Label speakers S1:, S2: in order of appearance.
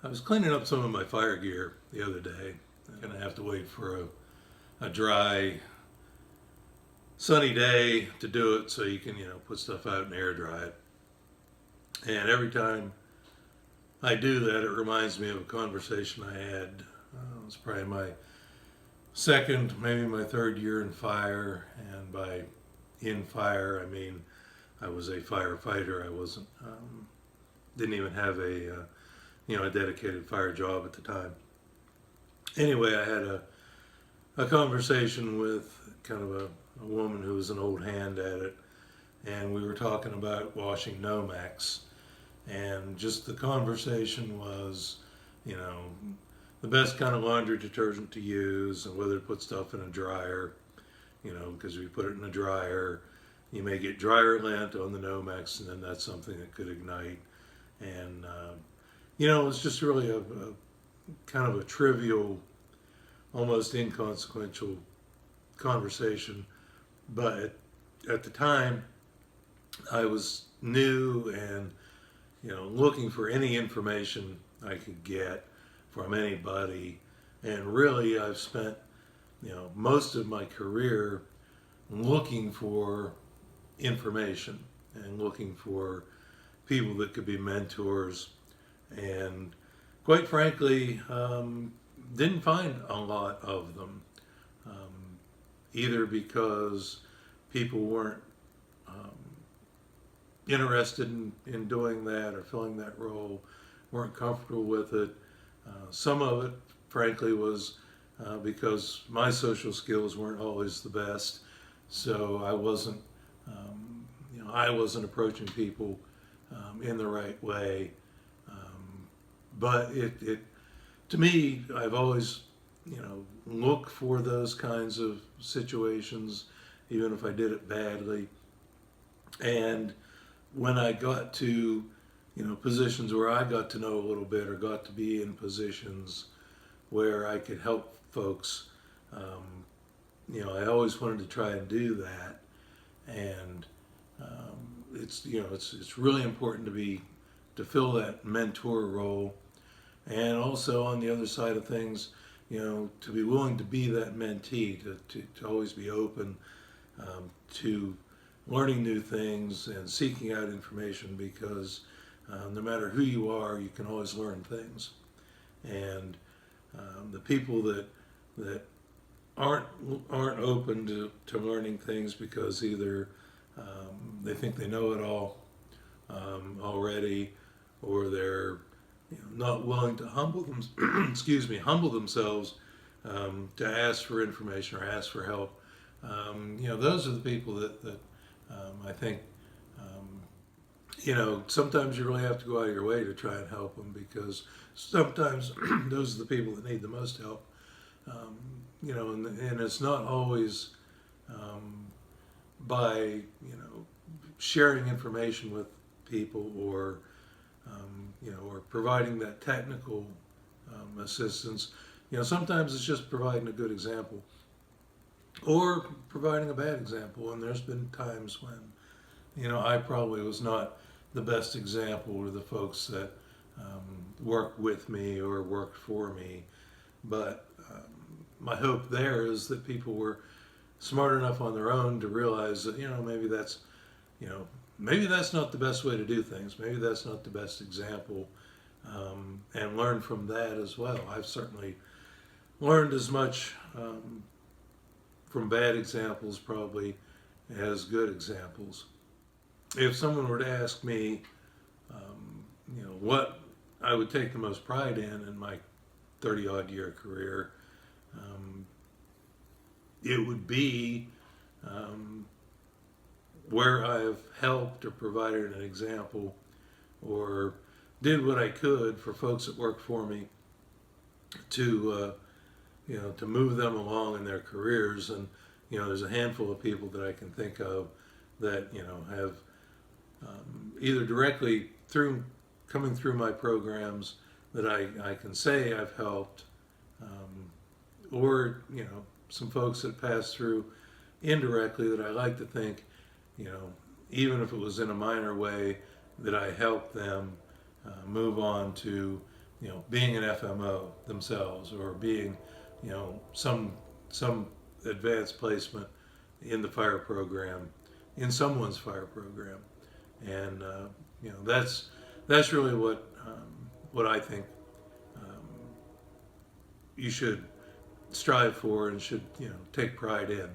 S1: I was cleaning up some of my fire gear the other day. I'm going to have to wait for a dry, sunny day to do it so you can, put stuff out and air dry it. And every time I do that, it reminds me of a conversation I had. It was probably my second, maybe my third year in fire. And by in fire, I mean I was a firefighter. I wasn't, didn't even have a dedicated fire job at the time. Anyway, I had a conversation with kind of a woman who was an old hand at it, and we were talking about washing Nomex, and just the conversation was, the best kind of laundry detergent to use and whether to put stuff in a dryer, because if you put it in a dryer, you may get dryer lint on the Nomex, and then that's something that could ignite. And it's just really a kind of a trivial, almost inconsequential conversation. But at the time, I was new and, looking for any information I could get from anybody. And really, I've spent, most of my career looking for information and looking for people that could be mentors, and quite frankly, didn't find a lot of them, either because people weren't interested in doing that or filling that role, weren't comfortable with it. Some of it, frankly, was because my social skills weren't always the best, so I wasn't approaching people in the right way. But it to me, I've always, looked for those kinds of situations, even if I did it badly. And when I got to, positions where I got to know a little bit or got to be in positions where I could help folks, I always wanted to try and do that. And it's really important to fill that mentor role, and also on the other side of things, to be willing to be that mentee, to always be open to learning new things and seeking out information, because no matter who you are, you can always learn things. And the people that aren't open to learning things because either they think they know it all already, or they're not willing to humble themselves to ask for information or ask for help. Those are the people that I think sometimes you really have to go out of your way to try and help them, because sometimes those are the people that need the most help. And it's not always by sharing information with people or or providing that technical assistance. Sometimes it's just providing a good example or providing a bad example. And there's been times when, I probably was not the best example to the folks that worked with me or worked for me. But my hope there is that people were smart enough on their own to realize that, maybe that's not the best way to do things. Maybe that's not the best example, and learn from that as well. I've certainly learned as much from bad examples probably as good examples. If someone were to ask me, what I would take the most pride in my 30-odd year career, it would be where I've helped or provided an example or did what I could for folks that worked for me to move them along in their careers. And there's a handful of people that I can think of that have either directly coming through my programs that I can say I've helped, or some folks that pass through indirectly that I like to think, even if it was in a minor way, that I helped them move on to, being an FMO themselves, or being, some advanced placement in the fire program, in someone's fire program, and that's really what I think you should strive for and should take pride in.